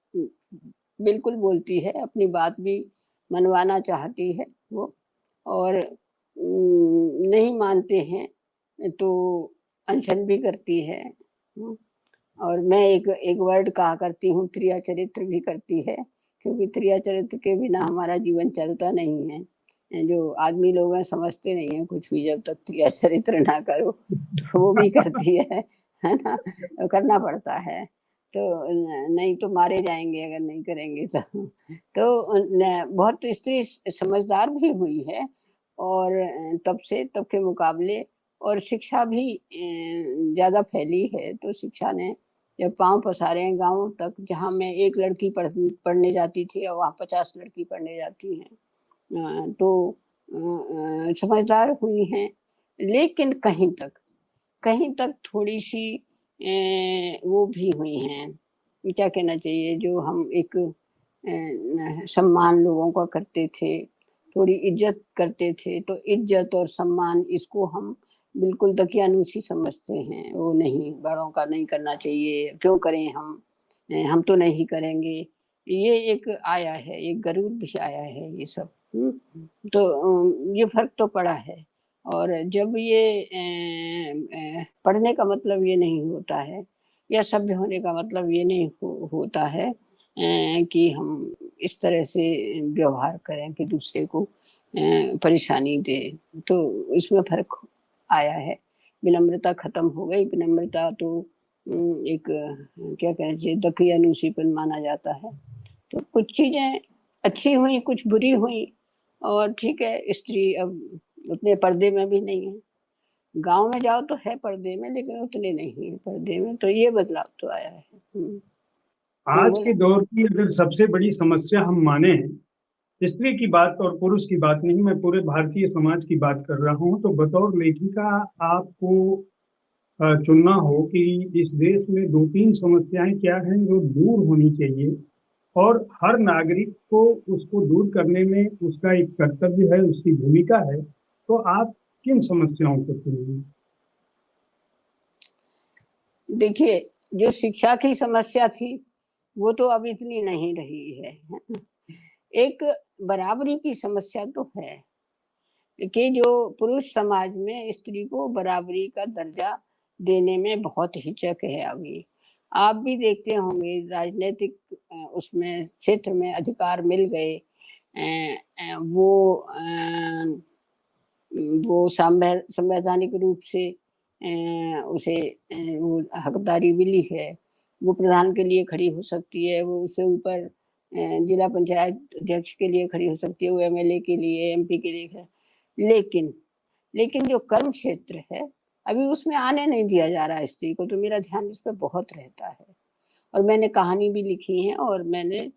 बिल्कुल बोलती है, अपनी बात भी मनवाना चाहती है वो और नहीं मानते हैं, तो अनशन भी करती है। हुँ। और मैं एक एक वर्ड कहा करती हूँ, त्रिया चरित्र भी करती है, क्योंकि त्रिया चरित्र के बिना हमारा जीवन चलता नहीं है। जो आदमी लोग हैं समझते नहीं हैं कुछ भी जब तक त्रिया चरित्र ना करो, तो वो भी करती है ना? करना पड़ता है। तो नहीं तो मारे जाएँगे अगर नहीं करेंगे तो। तो बहुत स्त्री समझदार भी हुई है और तब के मुकाबले और शिक्षा भी ज़्यादा फैली है, तो शिक्षा ने जब पाँव पसारे हैं गाँव तक, जहाँ मैं एक लड़की पढ़ने जाती थी और वहाँ 50 लड़की पढ़ने जाती हैं। तो समझदार हुई हैं, लेकिन कहीं तक थोड़ी-सी वो भी हुई हैं, क्या कहना चाहिए, जो हम एक सम्मान लोगों का करते थे, थोड़ी इज़्ज़त करते थे, तो इज़्ज़त और सम्मान इसको हम बिल्कुल दकियानूसी समझते हैं। वो नहीं, बड़ों का नहीं करना चाहिए, क्यों करें हम तो नहीं करेंगे। ये एक आया है, एक गरूर भी आया है ये सब। हुँ? तो ये फ़र्क तो पड़ा है। और जब ये पढ़ने का मतलब ये नहीं होता है, या सभ्य होने का मतलब ये नहीं होता है कि हम इस तरह से व्यवहार करें कि दूसरे को परेशानी दें, तो इसमें फ़र्क आया है। विनम्रता ख़त्म हो गई, विनम्रता तो एक क्या कहना चाहिए, दकियानूसीपन माना जाता है। तो कुछ चीज़ें अच्छी हुई, कुछ बुरी हुई, और ठीक है, स्त्री अब उतने पर्दे में भी नहीं है। गाँव में जाओ तो है पर्दे में, लेकिन उतने नहीं है पर्दे में, तो ये बदलाव तो आया है। आज के बोलो। दौर की अगर सबसे बड़ी समस्या हम माने, स्त्री की बात और पुरुष की बात नहीं, मैं पूरे भारतीय समाज की बात कर रहा हूँ, तो बतौर लेखिका आपको चुनना हो कि इस देश में 2-3 समस्याएँ क्या हैं जो दूर होनी चाहिए और हर नागरिक को उसको दूर करने में उसका एक कर्तव्य है, उसकी भूमिका है, तो आप किन समस्याओं को चुनेंगे? देखिए, जो शिक्षा की समस्या थी, वो तो अब इतनी नहीं रही है। एक बराबरी की समस्या तो है, कि जो पुरुष समाज में स्त्री को बराबरी का दर्जा देने में बहुत हिचक है अभी। आप भी देखते होंगे, राजनीतिक उसमें क्षेत्र में अधिकार मिल गए। वो संवैधानिक रूप से उसे वो हकदारी मिली है। वो प्रधान के लिए खड़ी हो सकती है, वो उससे ऊपर जिला पंचायत अध्यक्ष के लिए खड़ी हो सकती है, वो एमएलए के लिए, एमपी के लिए लेकिन लेकिन जो कर्म क्षेत्र है, अभी उसमें आने नहीं दिया जा रहा है स्त्री को, तो मेरा ध्यान इस पे बहुत रहता है। और मैंने कहानी भी लिखी है, और मैंने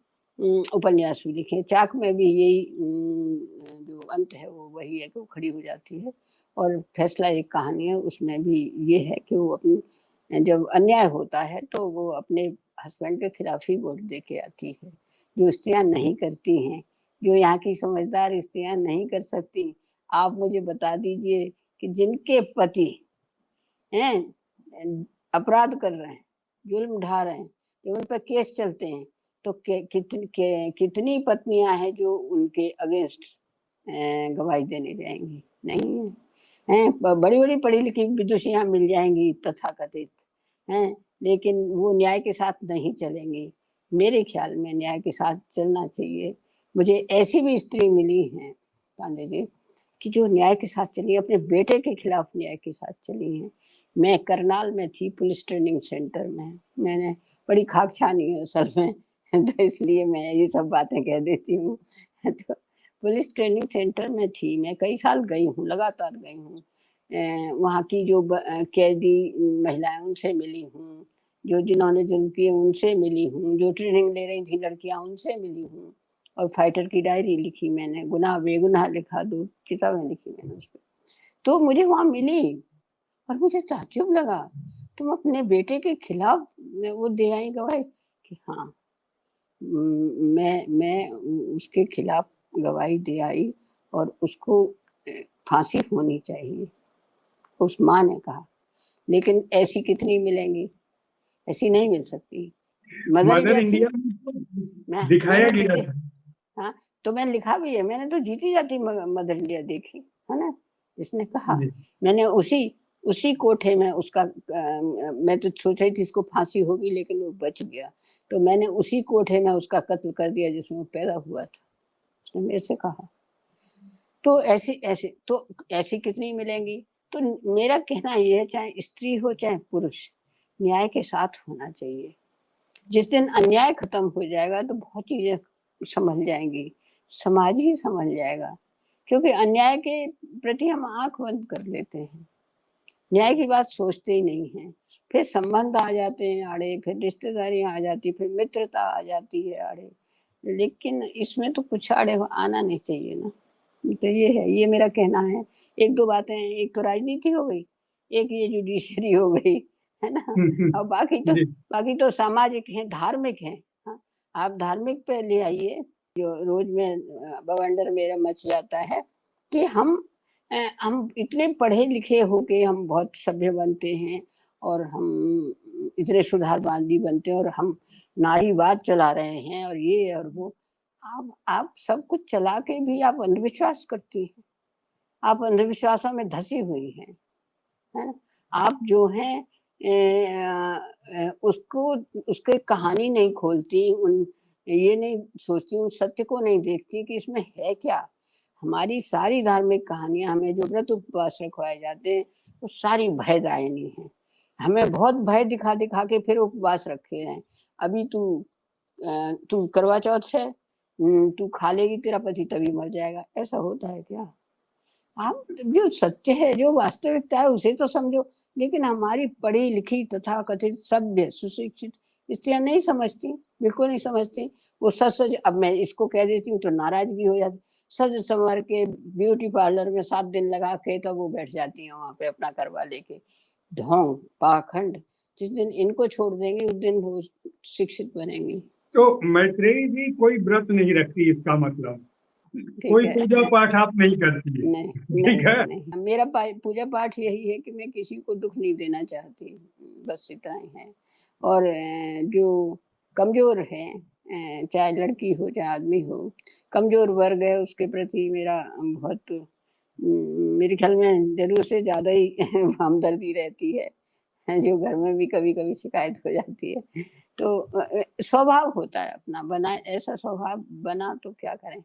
उपन्यास भी लिखे हैं। चाक में भी यही जो अंत है वो वही है कि वो खड़ी हो जाती है, और फैसला एक कहानी है, उसमें भी ये है कि वो अपनी जब अन्याय होता है तो वो अपने हस्बैंड के खिलाफ ही वोट दे के आती है, जो स्त्रियाँ नहीं करती हैं, जो यहाँ की समझदार स्त्रियाँ नहीं कर सकती। आप मुझे बता दीजिए कि जिनके पति हैं अपराध कर रहे हैं, जुल्म ढा रहे हैं, तो उन पे केस चलते हैं, तो कितनी पत्नियां हैं जो उनके अगेंस्ट गवाही देने जाएंगी? नहीं है। हैं बड़ी बड़ी पढ़ी लिखी विदुषियां मिल जाएंगी तथाकथित, हैं, लेकिन वो न्याय के साथ नहीं चलेंगी। मेरे ख्याल में न्याय के साथ चलना चाहिए। मुझे ऐसी भी स्त्री मिली हैं पांडे जी, कि जो न्याय के साथ चली, अपने बेटे के खिलाफ न्याय के साथ चली हैं। मैं करनाल में थी, पुलिस ट्रेनिंग सेंटर में, मैंने बड़ी खाक छानी है असल में, तो इसलिए मैं ये सब बातें कह देती हूँ। तो पुलिस ट्रेनिंग सेंटर में थी, मैं कई साल गई हूँ, लगातार गई हूँ। वहाँ की जो कैदी महिलाएं, उनसे मिली हूँ, जो जिन्होंने जुल्म किए उनसे मिली हूँ, जो ट्रेनिंग ले रही थी लड़कियां उनसे मिली हूँ, और फाइटर की डायरी लिखी मैंने, गुनाह बेगुनाह लिखा, 2 किताबें लिखी मैंने उस पे। तो मुझे वहाँ मिली, और मुझे ताज्जुब लगा, तुम अपने बेटे के खिलाफ वो दे आई गवाही? कि हाँ, मैं उसके खिलाफ गवाही दे आई, और उसको फांसी होनी चाहिए, उस माँ ने कहा। लेकिन ऐसी कितनी मिलेंगी? ऐसी नहीं मिल सकती। मदर मदर इंडिया थी, इंडिया में तो दिखाया मैंने गया जीती। था। हाँ, तो मैंने लिखा भी है, मैंने तो जीती जाती मदर इंडिया देखी, है ना? जिसने कहा, जी, मैंने उसी उसी कोठे में उसका मैं तो सोच रही थी इसको फांसी होगी, लेकिन वो बच गया, तो मैंने उसी कोठे में उसका कत्ल कर दिया जिसमें वो पैदा हुआ था। उसने मेरे से कहा। तो ऐसी कितनी मिलेंगी? तो मेरा कहना ये है, चाहे स्त्री हो चाहे पुरुष, न्याय के साथ होना चाहिए। जिस दिन अन्याय खत्म हो जाएगा तो बहुत चीजें संभल जाएंगी, समाज ही संभल जाएगा, क्योंकि अन्याय के प्रति हम आंख बंद कर लेते हैं, न्याय की बात सोचते ही नहीं हैं। फिर संबंध आ जाते हैं आड़े, फिर रिश्तेदारियाँ आ जाती, फिर मित्रता आ जाती है आड़े। लेकिन इसमें तो कुछ आड़े आना नहीं चाहिए ना। तो ये है, ये मेरा कहना है। 1-2 बातें, एक तो राजनीति हो गई, एक ये जुडिशरी हो गई, है ना? और जी। बाकी तो सामाजिक हैं, धार्मिक हैं। हाँ, आप धार्मिक पे ले आइए, जो रोज़ में बवंडर मेरा मच जाता है कि हम इतने पढ़े-लिखे होके हम बहुत सभ्य बनते हैं और हम इतने सुधारवादी बनते हैं और हम नारीवाद चला रहे हैं और ये और वो। आप सब कुछ चला के भी आप अंधविश्वास करती हैं। आप अंधविश्वासों में धँसी हुई हैं, है ना? आप जो हैं उसको उसकी कहानी नहीं खोलती, ये नहीं सोचती, उन सत्य को नहीं देखती कि इसमें है क्या? हमारी सारी धार्मिक कहानियाँ, हमें जो व्रत उपवास रखवाए जाते हैं, वो सारी भयदायिनी हैं। हमें बहुत भय दिखा-दिखा के फिर उपवास रखे हैं। अभी तू करवा चौथ है, तू खा लेगी, तेरा पति तभी मर जाएगा। ऐसा होता है क्या? आप जो सत्य है, जो वास्तविकता है उसे तो समझो, लेकिन हमारी पढ़ी-लिखी तथाकथित सभ्य सुशिक्षित स्त्रियाँ नहीं समझती, बिल्कुल नहीं समझती। वो सच-सच, अब मैं इसको कह देती हूँ तो नाराज़गी हो जाती। सज-संवर के ब्यूटी पार्लर में 7 दिन लगा के तब वो बैठ जाती हैं वहाँ पे अपना करवा लेके। ढोंग, पाखंड, जिस दिन इनको छोड़ देंगी उस दिन वो शिक्षित बनेंगी। तो मैत्रेयी जी कोई व्रत नहीं रखती, इसका मतलब ठीक कोई है। पूजा पाठ आप नहीं करती है, नहीं, ठीक नहीं, है? नहीं। मेरा पूजा पाठ यही है कि मैं किसी को दुःख नहीं देना चाहती, बस इतना ही है। और जो कमज़ोर है, चाहे लड़की हो चाहे आदमी हो, कमज़ोर वर्ग है उसके प्रति मेरा बहुत मेरे ख़्याल में ज़रूरत से ज़्यादा ही हमदर्दी रहती है। जो घर में भी कभी-कभी शिकायत हो जाती है। तो स्वभाव होता है अपना बना, ऐसा स्वभाव बना तो क्या करें?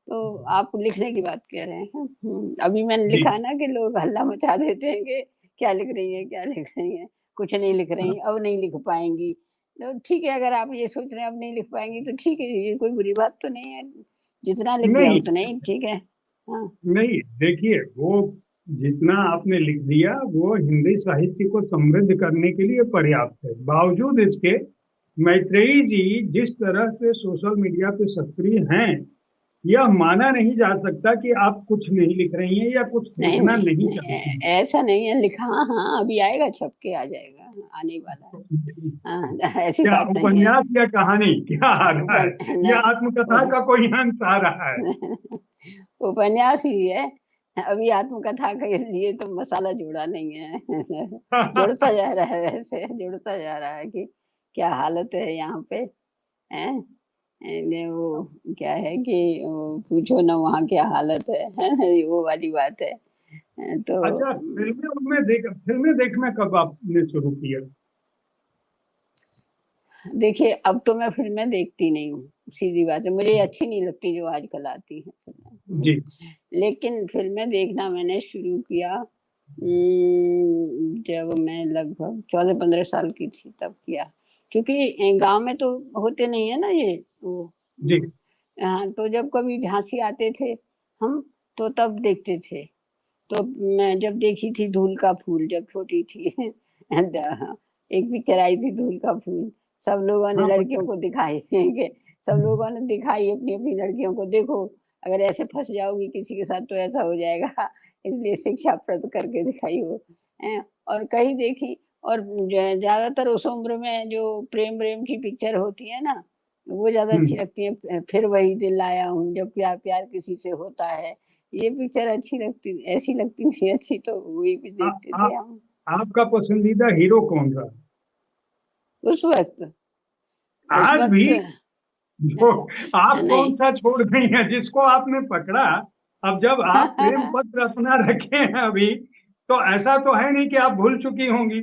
तो आप लिखने की बात कह रहे हैं? अभी मैंने जी। लिखा ना कि लोग हल्ला मचा देते हैं कि क्या लिख रही हैं, क्या लिख रही हैं? कुछ नहीं लिख रही, अब नहीं लिख पाएँगी। तो ठीक है, अगर आप ये सोच रहे हैं अब नहीं लिख पाएँगी तो ठीक है, ये कोई बुरी बात तो नहीं है। जितना लिख गया नहीं, उतना ही ठीक है। हाँ, नहीं, देखिए वो जितना आपने लिख दिया वो हिंदी साहित्य को समृद्ध करने के लिए पर्याप्त है। बावजूद इसके मैत्रेयी जी जिस तरह से सोशल मीडिया पे सक्रिय हैं, यह माना नहीं जा सकता कि आप कुछ नहीं लिख रही हैं या कुछ नहीं, लिखना नहीं, नहीं नहीं चाहती हैं। ऐसा नहीं है लिखा, हाँ, हाँ, अभी आएगा छप के आ जाएगा, आने ही वाला है। हाँ, ऐसी क्या बात नहीं है। उपन्यास या कहानी क्या आ रहा है? या नहीं, आत्मकथा का कोई अंश आ रहा है? उपन्यास ही है। अभी आत्मकथा के लिए तो मसाला जुड़ा नहीं है। जुड़ता जा रहा है, वैसे जुड़ता जा रहा है कि क्या हालत है यहाँ पे, हैं? ने वो क्या है कि वो पूछो ना वहाँ क्या हालत है, वो वाली बात है। तो अच्छा, फिल्में देखना कब आपने शुरू किया? देखिए, अब तो मैं फ़िल्में देखती नहीं हूँ, सीधी बात है। मुझे अच्छी नहीं लगती जो आजकल आती हैं फ़िल्में, जी। लेकिन फ़िल्में देखना मैंने शुरू किया जब मैं लगभग 14-15 साल की थी तब किया। क्योंकि गाँव में तो होते नहीं है ना ये वो जी। हाँ, तो जब कभी झांसी आते थे हम, तो तब देखते थे। तो मैं जब देखी थी धूल का फूल जब छोटी थी एक पिक्चर आई थी धूल का फूल, सब लोगों ने हाँ, पता लड़कियों को दिखाई कि सब लोगों ने दिखाई अपनी-अपनी लड़कियों को, देखो अगर ऐसे फँस जाओगी किसी के साथ तो ऐसा हो जाएगा, इसलिए शिक्षाप्रद करके दिखाई वो, हैं? और कहीं देखी और ज़्यादातर उस उम्र में जो प्रेम-व्रेम की पिक्चर होती है ना, वो ज़्यादा हुँ। अच्छी लगती है। फिर वही दिल आया हूँ, जब प्यार-प्यार किसी से होता है, ये पिक्चर अच्छी लगती, ऐसी लगती थी अच्छी तो वही भी आ देखते आ थे हम। आपका पसंदीदा हीरो कौन था? उस वक़्त उस आज भी वक़्त जो अच्छा, आप नहीं, कौन-सा छोड़ गई हैं जिसको आपने पकड़ा, अब जब आप प्रेम पत्र अपना रखे हैं अभी, तो ऐसा तो है नहीं कि आप भूल चुकी होंगी?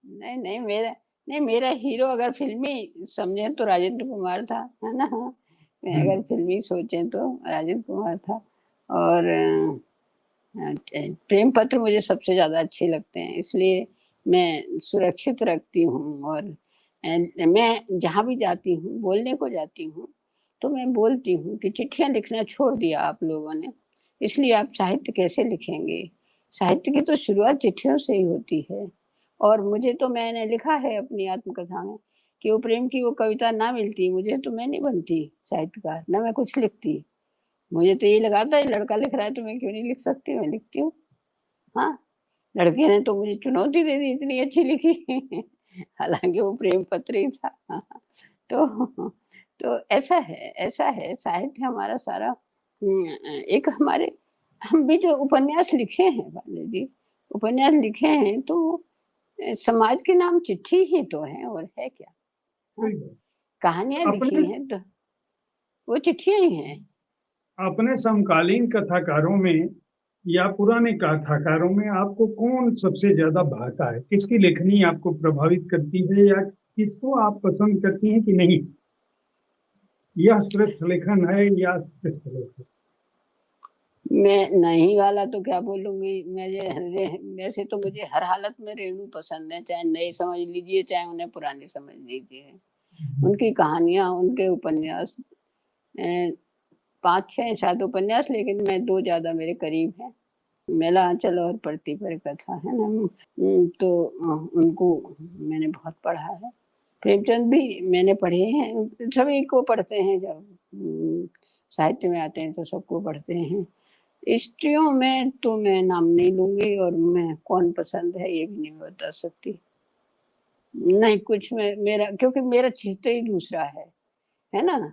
नहीं, नहीं मेरा हीरो अगर फ़िल्मी समझें तो राजेंद्र कुमार था, है ना? मैं हुँ। अगर फ़िल्मी सोचें तो राजेंद्र कुमार था और प्रेम पत्र मुझे सबसे ज़्यादा अच्छे लगते हैं, इसलिए मैं सुरक्षित रखती हूँ और मैं जहाँ भी जाती हूँ, बोलने को जाती हूँ, तो मैं बोलती हूँ कि चिट्ठियाँ लिखना छोड़ दिया आप लोगों ने, इसलिए आप साहित्य कैसे लिखेंगे? साहित्य की तो शुरुआत चिट्ठियों से ही होती है और मुझे तो मैंने लिखा है अपनी आत्मकथा में कि वो प्रेम की वो कविता ना मिलती मुझे तो मैं नहीं बनती साहित्यकार, ना मैं कुछ लिखती। मुझे तो ये लगा था ये लड़का लिख रहा है तो मैं क्यों नहीं लिख सकती, मैं लिखती हूँ। हाँ, लड़के ने तो मुझे चुनौती दे दी इतनी अच्छी लिखी। हालाँकि वो प्रेम पत्र ही था। तो तो ऐसा है साहित्य हमारा सारा एक हमारे हम भी जो उपन्यास लिखे हैं पांडे जी, उपन्यास लिखे हैं तो समाज के नाम चिट्ठी ही तो है और है क्या? हाँ, सही बात। कहानियाँ अपने लिखी हैं तो वो चिट्ठियाँ ही हैं। अपने समकालीन कथाकारों में या पुराने कथाकारों में आपको कौन सबसे ज्यादा भाता है? किसकी लेखनी आपको प्रभावित करती है या किसको आप पसंद करती हैं कि नहीं यह श्रेष्ठ लेखन है या श्रेष्ठ लेखन? मैं नहीं वाला तो क्या बोलूँगी, वैसे तो मुझे हर हालत में रेणु पसंद है, चाहे नए समझ लीजिए, चाहे उन्हें पुराने समझ लीजिए। उनकी कहानियाँ, उनके उपन्यास 5-6 शायद उपन्यास लेकिन मैं 2 ज़्यादा मेरे करीब हैं। मेला आंचल और प्रति परिकथा है ना तो उनको मैंने बहुत पढ़ा है। प्रेमचंद भी मैंने पढ़े हैं, सभी को पढ़ते हैं जब साहित्य में आते हैं तो सबको पढ़ते हैं। स्त्रियों में तो मैं नाम नहीं लूँगी और मैं कौन पसंद है ये भी नहीं बता सकती। नहीं कुछ में मेरा क्योंकि मेरा क्षेत्र ही दूसरा है ना?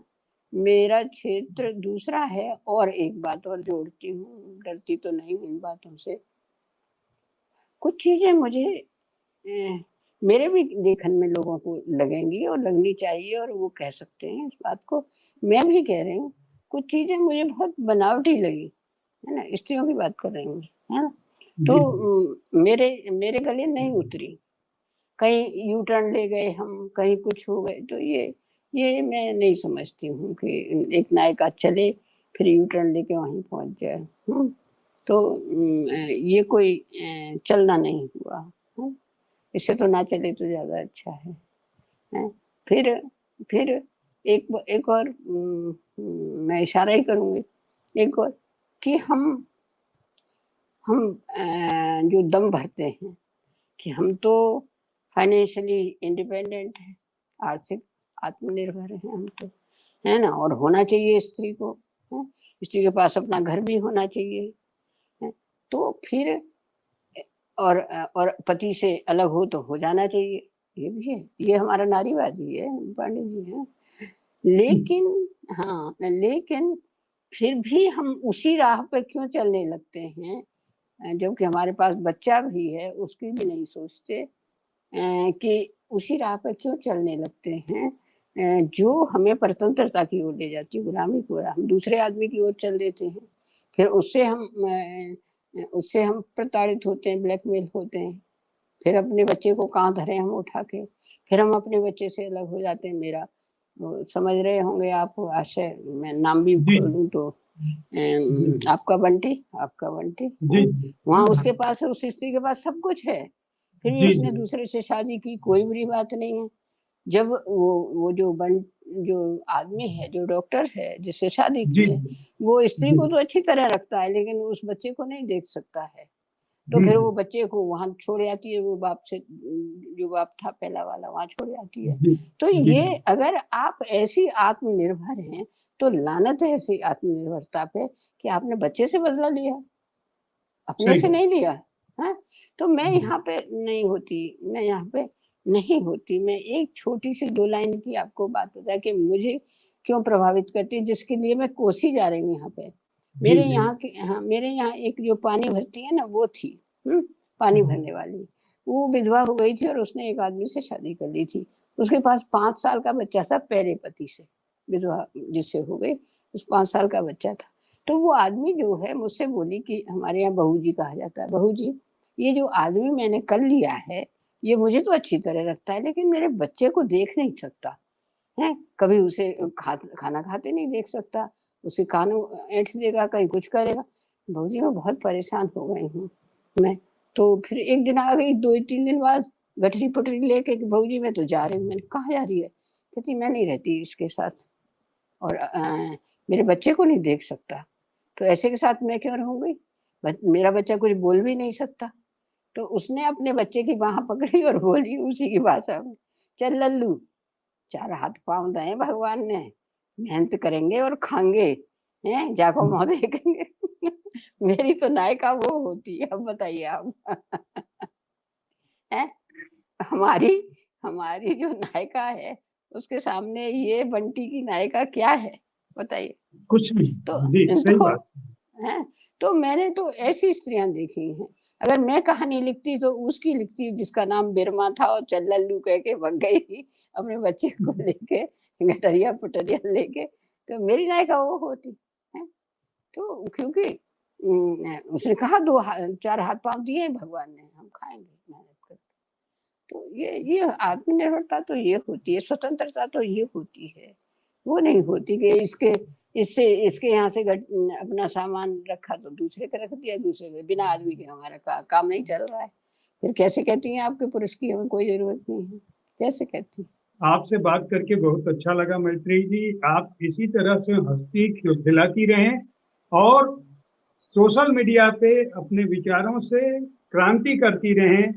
मेरा क्षेत्र दूसरा है और एक बात और जोड़ती हूँ, डरती तो नहीं हूँ इन बातों से। कुछ चीज़ें मुझे मेरे भी लेखन में लोगों को लगेंगी और लगनी चाहिए और वो कह सकते हैं इस बात को। मैं भी कह रही हूँ, कुछ चीज़ें मुझे बहुत बनावटी लगी, है ना? स्त्रियों की बात कर रही हूँ, है ना? तो जी, जी। मेरे मेरे गले नहीं उतरी। कहीं यू टर्न ले गए हम, कहीं कुछ हो गए तो ये मैं नहीं समझती हूँ कि एक नायिका चले फिर यू टर्न लेके वहीं पहुँच जाए। तो ये कोई चलना नहीं हुआ। इससे तो ना चले तो ज़्यादा अच्छा है। हैं? फिर फिर एक और मैं इशारा ही करूँगी, एक और कि हम जो दम भरते हैं कि हम तो फाइनेंशियली इंडिपेंडेंट हैं, आर्थिक आत्मनिर्भर हैं हम तो, है ना? और होना चाहिए स्त्री को, हैं? स्त्री के पास अपना घर भी होना चाहिए, हैं? तो फिर और पति से अलग हो तो हो जाना चाहिए, ये भी है। ये हमारा नारीवादी है, पांडे जी हैं। लेकिन हाँ, लेकिन फिर भी हम उसी राह पे क्यों चलने लगते हैं जबकि हमारे पास बच्चा भी है, उसकी भी नहीं सोचते कि उसी राह पे क्यों चलने लगते हैं जो हमें परतंत्रता की ओर ले जाती है, गुलामी की ओर। हम दूसरे आदमी की ओर चल देते हैं। फिर उससे हम प्रताड़ित होते हैं, ब्लैकमेल होते हैं। फिर अपने बच्चे को कहाँ धरें हम उठा के, फिर हम अपने बच्चे से अलग हो जाते हैं। मेरा वो समझ रहे होंगे आप आशय, मैं नाम भी जी, खोलूँ तो जी, आपका बंटी, जी, हैं? जी, वहाँ उसके पास उस स्त्री के पास सब कुछ है, फिर भी जी, उसने जी, दूसरे से शादी की, कोई बुरी बात नहीं है। जब वो जो आदमी है, जो डॉक्टर है, जिससे शादी जी, की है, वो स्त्री जी, को तो अच्छी तरह रखता है, लेकिन उस बच्चे को नहीं देख सकता है। तो जी, फिर जी, वो बच्चे को वहाँ छोड़ आती है, वो बाप से जो बाप था पहला वाला वहाँ छोड़ आती है। जी, तो जी, ये अगर आप ऐसी आत्मनिर्भर हैं, तो लानत है ऐसी आत्मनिर्भरता पे कि आपने बच्चे से बदला लिया, अपने सही से बात। नहीं लिया, हैं? तो मैं जी, यहाँ पे नहीं होती, मैं यहाँ पे नहीं होती। मैं एक छोटी-सी 2 लाइन की आपको बात बताऊँ कि मुझे क्यों प्रभावित करती है, जिसके लिए मैं कोसी जा रही हूँ यहाँ पे। जी, जी, मेरे यहाँ एक जो पानी भरती है ना, वो थी, पानी भरने वाली। वो विधवा हो गई थी और उसने एक आदमी से शादी कर ली थी। उसके पास 5 साल का बच्चा था पहले पति से, विधवा जिससे हो गई, उस 5 साल का बच्चा था। तो वो आदमी जो है मुझसे बोली कि हमारे यहाँ बहू जी कहा जाता है, बहू जी, ये जो आदमी मैंने कर लिया है, ये मुझे तो अच्छी तरह रखता है, लेकिन मेरे बच्चे को देख नहीं सकता, हैं? कभी उसे खाना खाते नहीं देख सकता, उसे कानों ऐंठ देगा, कहीं कुछ करेगा। बहू जी मैं बहुत परेशान हो गई हूँ, मैं। तो फिर एक दिन आ गई, 2-3 दिन बाद गठरी-पटरी लेके कि बहू जी मैं तो जा रही हूँ। मैंने कहाँ जा रही है? कहती मैं नहीं रहती इसके साथ और मेरे बच्चे को नहीं देख सकता। तो ऐसे के साथ मैं क्यों रहूँगी? मेरा बच्चा कुछ बोल भी नहीं सकता। तो उसने अपने बच्चे की बाह पकड़ी और बोली उसी की भाषा में, चल लल्लू, 4 हाथ पाँव दिए भगवान ने, मेहनत करेंगे और खाएँगे, हैं? जाको मुँह देखेंगे। मेरी तो नायिका वो होती है, अब बताइए आप। हैं? हमारी हमारी जो नायिका है, उसके सामने ये बंटी की नायिका क्या है? बताइए। कुछ नहीं। तो जी, सही तो बात। हैं? तो मैंने तो ऐसी स्त्रियाँ देखी हैं। अगर मैं कहानी लिखती तो उसकी लिखती जिसका नाम बिरमा था और चल लल्लू कह के भग गई अपने बच्चे को लेके गठरिया-पुटरिया लेके, तो मेरी नायिका वो होती, हैं? तो क्योंकि उसने कहा 4 हाथ पाँव दिए हैं भगवान ने, हम खाएँगे मेहनत करके। तो ये आत्मनिर्भरता तो ये होती है, स्वतंत्रता तो ये होती है। वो नहीं होती कि इसके यहाँ से अपना सामान रखा तो दूसरे का रख दिया, दूसरे के बिना आदमी के हमारा काम नहीं चल रहा है। फिर कैसे कहती हैं आपके पुरुष की हमें कोई ज़रूरत नहीं है? कैसे कहती हैं? आपसे बात करके बहुत अच्छा लगा मैत्रेयी जी। आप इसी तरह से हँसती खिलाती रहें और सोशल मीडिया पे अपने विचारों से क्रांति करती रहें।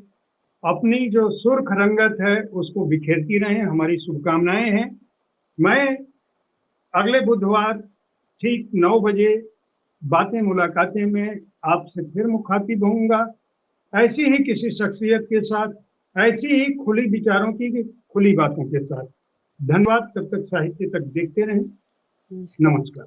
अपनी जो सुर्ख रंगत है उसको बिखेरती रहें। हमारी शुभकामनाएं हैं। मैं अगले बुधवार ठीक 9 बजे बातें मुलाकातें में आपसे फिर मुखातिब होऊंगा, ऐसी ही किसी शख्सियत के साथ, ऐसी ही खुली विचारों की खुली बातों के साथ। धन्यवाद। तब तक साहित्य तक देखते रहें। नमस्कार।